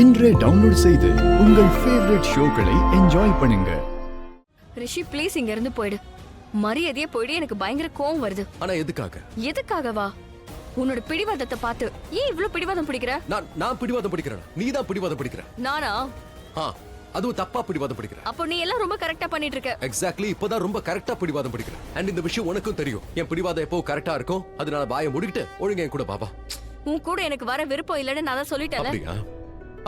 இன்றே டவுன்லோட் செய்து உங்கள் ஃபேவரட் ஷோக்களை என்ஜாய் பண்ணுங்க. ரிஷி ப்ளீஸ் இங்க இருந்து போயிடு. மரியாதையே போயிடு. எனக்கு பயங்கர கோவம் வருது. ஆனா எதுக்காகவா? உன்னோட பிடிவாதத்தை பார்த்து ஏன் இவ்ளோ பிடிவாதம் பிடிக்கிற? நான் பிடிவாதம் பிடிக்கிறேன். நீ தான் பிடிவாதம் பிடிக்கிற. நானா? அதுவும் தப்பா பிடிவாதம் பிடிக்கிற. அப்போ நீ எல்லாம் ரொம்ப கரெக்ட்டா பண்ணிட்டு இருக்க. எக்ஸாக்ட்லி. இப்போதான் ரொம்ப கரெக்ட்டா பிடிவாதம் பிடிக்கிற. அண்ட் இந்த விஷயம் உனக்கும் தெரியும். என் பிடிவாதம் எப்போ கரெக்ட்டா இருக்கும். அதனால வாயை மூடிட்டு ஒழுங்கா என் கூட பாப்பா. உன் கூட எனக்கு வர விருப்பம் இல்லன்னு நான் தான் சொல்லிட்டேன்ல. அப்படியா?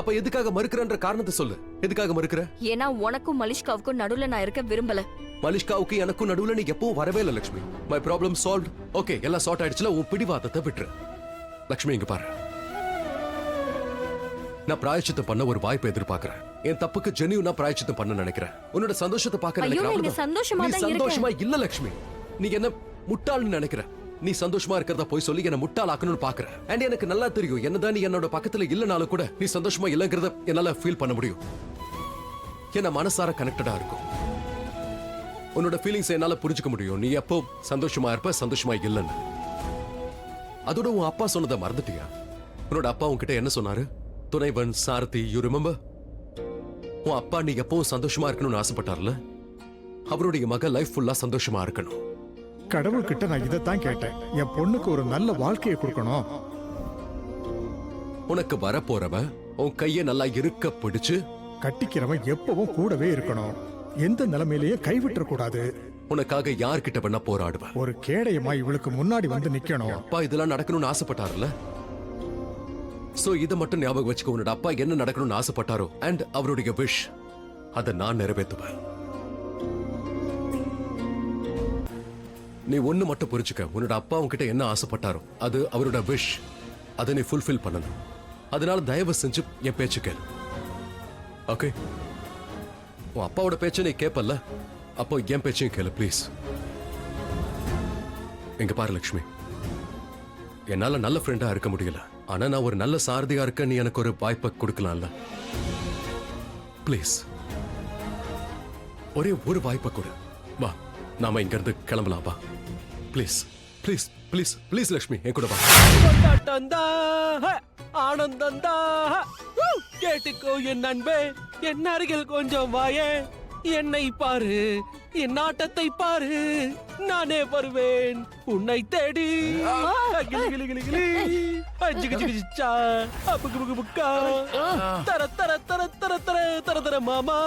அப்ப எதுக்காக மறுக்கறன்ற காரணத்தை சொல்லு. எதுக்காக மறுக்கற? ஏன்னா உனக்கும் மலிஷ்காவுக்கும் நடுவுல நான் இருக்க விரும்பல. மலிஷ்காவுக்கு எனக்கும் நடுவுல நீ எப்பவும் வரவே இல்ல Lakshmi. My problem solve. Okay, எல்லாம் சார்ட் ஆயிடுச்சுல. உன் பிடிவாதத்தை விட்டுரு. லட்சுமி இங்க பாரு. நான் பிராயச்சித்தம் பண்ண ஒரு வாய்ப்பை எதிர்பார்க்கிறேன். என் தப்புக்கு ஜெனியூனா பிராயச்சித்தம் பண்ண நினைக்கிறேன். உன்னோட சந்தோஷத்தை பார்க்க நினைக்கிறேன். சந்தோஷமா இல்ல லட்சுமி. நீ என்ன முட்டாள்னு நினைக்கிற. நீ சந்தோஷமா இருக்கிறதா போய் சொல்லி என்ன முட்டாளாக்கணும்னு பாக்குற. அண்ட் எனக்கு நல்லா தெரியும், என்னதான் நீ என்னோட பக்கத்துல இல்லனாலும் கூட நீ சந்தோஷமா இல்லங்கிறத என்னால ஃபீல் பண்ண முடியும். என்ன மனசார கனெக்டடா இருக்கும். உன்னோட ஃபீலிங்ஸ் என்னால புரிஞ்சுக்க முடியும். நீ எப்போ சந்தோஷமா இருப்ப, சந்தோஷமா இல்லன்னு. அதோட உன் அப்பா சொன்னதை மறந்துட்டியா? உன்னோட அப்பா உன்கிட்ட என்ன சொன்னாரு? துணைவன் சாரதி, யூ ரிமெம்பர்? உன் அப்பா நீ எப்பவும் சந்தோஷமா இருக்கணும்னு ஆசைப்பட்டார்ல. அவருடைய மக லைஃப் ஃபுல்லா சந்தோஷமா இருக்கணும். கடவுள்கிட்ட நான் இதைத்தான் கேட்டேன். என் பொண்ணுக்கு ஒரு நல்ல வாழ்க்கையை கொடுக்கணும். உனக்கு வரப்போறவ உன் கைய நல்லா இருக்க பிடிச்சு கட்டிக்கிறவன் எப்பவும் கூடவே இருக்கணும். எந்த நிலைமையிலேயே கைவிட்டுற கூடாது. உனக்காக யார்கிட்ட வேணா போராடுவ. ஒரு கேடயமா இவளுக்கு முன்னாடி வந்து நிக்கணும். அப்பா இதெல்லாம் நடக்கணும்னு ஆசைப்பட்டார்ல. சோ இத மட்டும் ஞாபகம் வச்சுக்க. உன்னோட அப்பா என்ன நடக்கணும்னு ஆசைப்பட்டாரோ அண்ட் அவருடைய விஷ், அதை நான் நிறைவேற்றுவேன். நீ ஒண்ணு மட்டும் புரிஞ்சுக்க. உன்னோட அப்பா உன்கிட்ட என்ன ஆசைப்பட்டாரோ அது அவரோட விஷ். அதை நீ ஃபுல்ஃபில் பண்ணணும். அதனால தயவு செஞ்சு என் பேச்சு கேளு. ஓகே? உன் அப்பாவோட பேச்சை நீ கேப்பல்ல, அப்போ என் பேச்சையும் கேளு ப்ளீஸ். எங்க பாரு லட்சுமி, என்னால நல்ல ஃப்ரெண்டா இருக்க முடியல. ஆனா நான் ஒரு நல்ல சாரதியா இருக்க நீ எனக்கு ஒரு வாய்ப்பை கொடுக்கலாம்ல. ப்ளீஸ் ஒரே ஒரு வாய்ப்பை கொடு. வா, நாம இங்க இருந்து கிளம்பலாம். வா please please please please Lakshmi, என் கூட வா. ஆனந்தந்தா கேட்டுக்கோ என் நண்பே, என் அருகில் கொஞ்சம் வாயே. என்னை பாரு, என் நாட்டத்தை பாரு, நானே வருவேன் உன்னை தேடி. தர தர தர தர தர தர தர மாமா.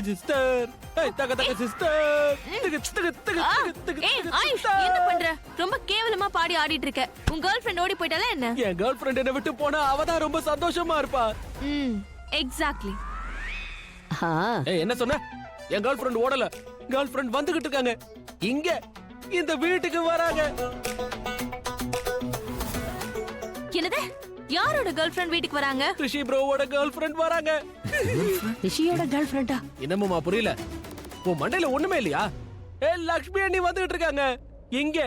சிஸ்டர், தக தக சிஸ்டர். என்ன பண்ற? ரொம்ப கேவலமா பாடி ஆடிட்டு இருக்க. உன் கேர்ள் ஃப்ரெண்ட் ஓடி போயிட்டால என்ன? என் கேர்ள் ஃப்ரெண்ட் என்ன விட்டு போனா அவதான் ரொம்ப சந்தோஷமா இருப்பா. எக்ஸாக்ட்லி. என்ன சொன்ன? என் கேர்ள் ஃப்ரெண்ட் ஓடல. கேர்ள் ஃப்ரெண்ட் வந்துகிட்டு இருக்காங்க. இங்க இந்த வீட்டுக்கு வராங்க. என்னது? யாரோட கேர்ள் ஃப்ரெண்ட் வீட்டுக்கு வராங்க? ரிஷி ப்ரோவோட கேர்ள் ஃப்ரெண்ட் வராங்க. ரிஷியோட கேர்ள் ஃப்ரெண்டா? என்னம்மா புரியல? உன் மண்டையில ஒண்ணுமே இல்லையா? லக்ஷ்மி அண்ணி வந்துகிட்டு இருக்காங்க. இங்க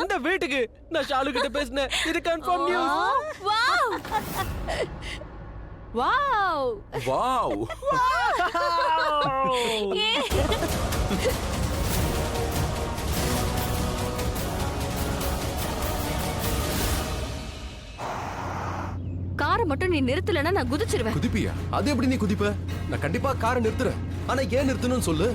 இந்த வீட்டுக்கு. நான் ஷாலு கிட்ட பேசினேன். இது confirm news. Wow wow wow. காரை மட்டும் நீ நிறுத்தலன்னா நான் குதிச்சிருவேன். குதிப்பியா? அது எப்படி நீ குதிப்ப? நான் கண்டிப்பா காரை நிறுத்துறேன். ஆனா ஏன் நிறுத்தணும்னு சொல்லு.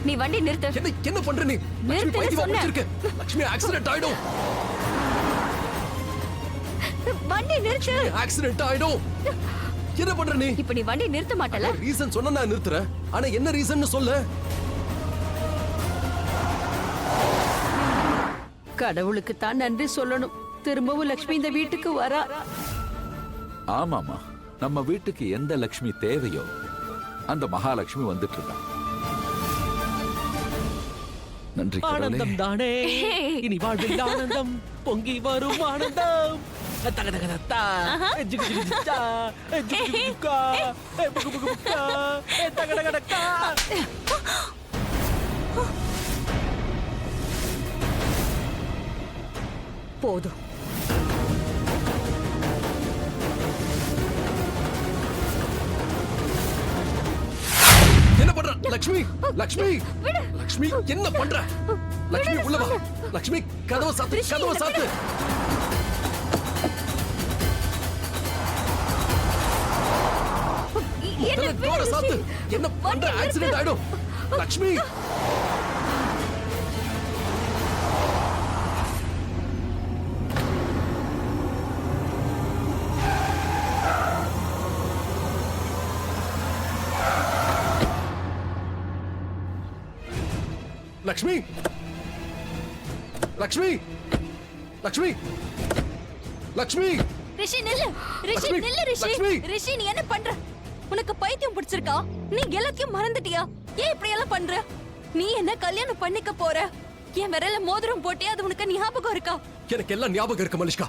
நீ வண்டி நிறுத்து. என்ன பண்ற நீ? லட்சுமி பைத்தியமா முடிச்சிருக்க. லட்சுமி ஆக்சிடென்ட் ஆயிடும். வண்டி நிறுத்து. ஆக்சிடென்ட் ஆயிடும். என்ன பண்ற நீ? இப்ப நீ வண்டி நிறுத்த மாட்டல. ரீசன் சொன்னா நான் நிறுத்துறேன். ஆனா என்ன ரீசன்னு சொல்லு. கடவுளுக்கு தான் நன்றி சொல்லணும். திரும்பவும் லட்சுமி இந்த வீட்டுக்கு வரா. ஆமாமா, நம்ம வீட்டுக்கு எந்த லட்சுமி தேவையோ அந்த மகாலட்சுமி வந்துட்டு இருக்கா. நன்றி. ஆனந்தம் தானே இனி வாழ்வில் ஆனந்தம் பொங்கி வரும் ஆனந்தம். தக தக தத்தா ஜிகு ஜிகு ஜிச்சா ஜிகு ஜிகு ஜிகா புகு புகு புகா தக தக தக்கா. போதும். என்ன பண்ற லட்சுமி? லட்சுமி, லட்சுமி என்ன பண்ற? லட்சுமி உள்ள வா. லட்சுமி கதவை சாத்து, கதவை சாத்து. சீக்கிரம் டோரை சாத்து. என்ன பண்ற? ஆக்சிடென்ட் ஆயிடும். லக்ஷ்மி லக்ஷ்மி லக்ஷ்மி லக்ஷ்மி லக்ஷ்மி ரிஷி நில்லு. ரிஷி லக்ஷ்மி, நில்லு. ரிஷி லக்ஷ்மி. ரிஷி நீ என்ன பண்ற? உனக்கு பைத்தியம் பிடிச்சிருக்கா? நீ எல்லாத்தையும் மறந்துட்டியா? ஏன் இப்படி எல்லாம் பண்ற? நீ என்ன கல்யாணம் பண்ணிக்க போற? என் விரல மோதிரம் போட்டியா? அது உனக்கு ஞாபகம் இருக்கா? எனக்கு எல்லாம் ஞாபகம் இருக்கு மலிஷ்கா.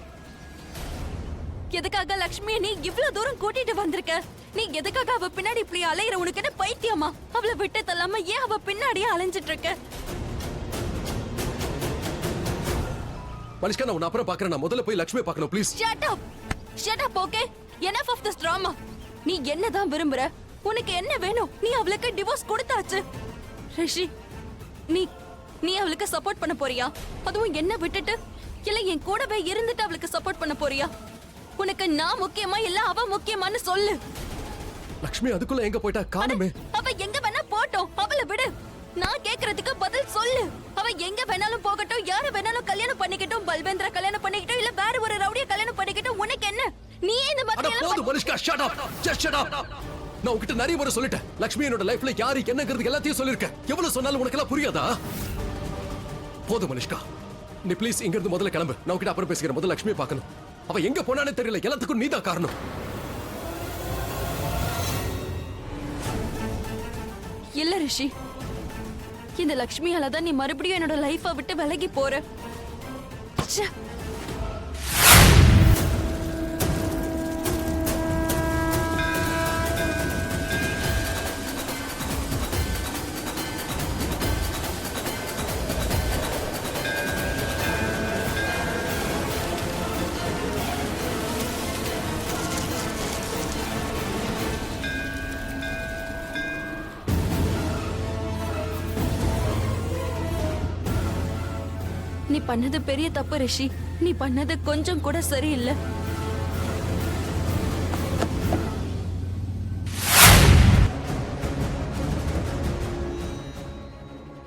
எதுக்காக லக்ஷ்மியை நீ இவ்வளவு தூரம் கூட்டிட்டு வந்திருக்க? நீ எதுக்காக அவ பின்னாடி இப்படி அலையிற? உனக்கு என்ன பைத்தியமா? அவளை விட்டு தள்ளாம ஏன் அவ பின்னாடியே அலைஞ்சிட்டு இருக்க? மலிஷ்கா, நான் உன்னை அப்புறம் பார்க்கறேன். நான் முதல்ல போய் லக்ஷ்மியை பார்க்கணும் please. Shut up. Shut up, okay? Enough of this drama. நீ என்னதான் விரும்புற? உனக்கு என்ன வேணும்? நீ அவளுக்கு டிவோர்ஸ் கொடுத்தாச்சு. ரிஷி, நீ அவளுக்கு சப்போர்ட் பண்ண போறியா? அதுவும் என்ன விட்டுட்டு? இல்ல என் கூடவே இருந்துட்டு அவளுக்கு சப்போர்ட் பண்ண போறியா? உனக்கு நான் முக்கியமா இல்ல அவ முக்கியமான்னு சொல்லு. லக்ஷ்மி அதுக்குள்ள எங்க போயிட்டா? காணுமே. அவ எங்க வேணா போட்டோம், அவளை விடு. நான் கேக்குறதுக்கு பதில் சொல்லு. அவ எங்க வேணாலும் போகட்டும், யார வேணாலும் கல்யாணம் பண்ணிக்கட்டும், பல்வேந்திர கல்யாணம் பண்ணிக்கட்டும், இல்ல வேற ஒரு ரவுடிய கல்யாணம் பண்ணிக்கட்டும், உனக்கு என்ன? நீ இந்த அட மாதிரி போதும் Malishka, shut up. Just shut up. நான் உன்கிட்ட நிறைய முறை சொல்லிட்டேன். லக்ஷ்மி என்னோட லைஃப்ல யாரு என்னங்கிறது எல்லாத்தையும் சொல்லிருக்கேன். எவ்வளவு சொன்னாலும் உனக்கு எல்லாம் புரியாதா? போதும் மலிஷ்கா, நீ ப்ளீஸ் இங்க இருந்து முதல்ல கிளம்பு. நான் உன்கிட்ட அப்புறம் பேசிக்கிறேன். முதல்ல லக்ஷ்மியை பார்க்கணும். அவ எங்க போனானே தெரியல. எல்லாத்துக்கும் நீதான் காரணம். இல்ல ரிஷி, இந்த லக்ஷ்மியால தான் நீ மறுபடியும் என்னோட லைஃபை விட்டு விலகி போற. ச்சே. நீ பண்ணது பெரிய தப்பு ரிஷி. நீ பண்ணது கொஞ்சம் கூட சரியில்லை.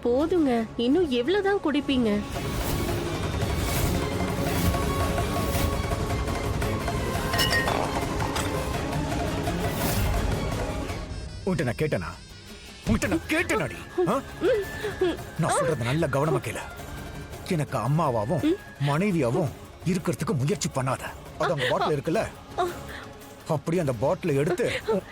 போதுங்க, இன்னும் எவ்வளவுதான் குடிப்பீங்க? உன்கிட்ட நான் கேட்டேனா? உன்கிட்ட நான் கேட்டேனாடி? நான் சொல்றது நல்ல கவனமா கேளு. எனக்கு அம்மாவாவும் மனைவியாவும் இருக்கிறதுக்கு முயற்சி பண்ணாத. அது அந்த பாட்டில் இருக்குல்ல, அப்படியே அந்த பாட்டில எடுத்து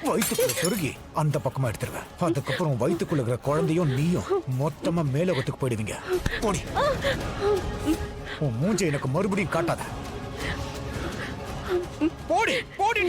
வயிற்றுக்குள்ள சொருகி அந்த பக்கமா எடுத்துருவேன். அதுக்கப்புறம் வயிற்றுக்குள்ள இருக்கிற குழந்தையும் நீயும் மொத்தமா மேலோகத்துக்கு போயிடுவீங்க. போடி. உன் மூஞ்சை எனக்கு மறுபடியும் காட்டாத. போடி போடி.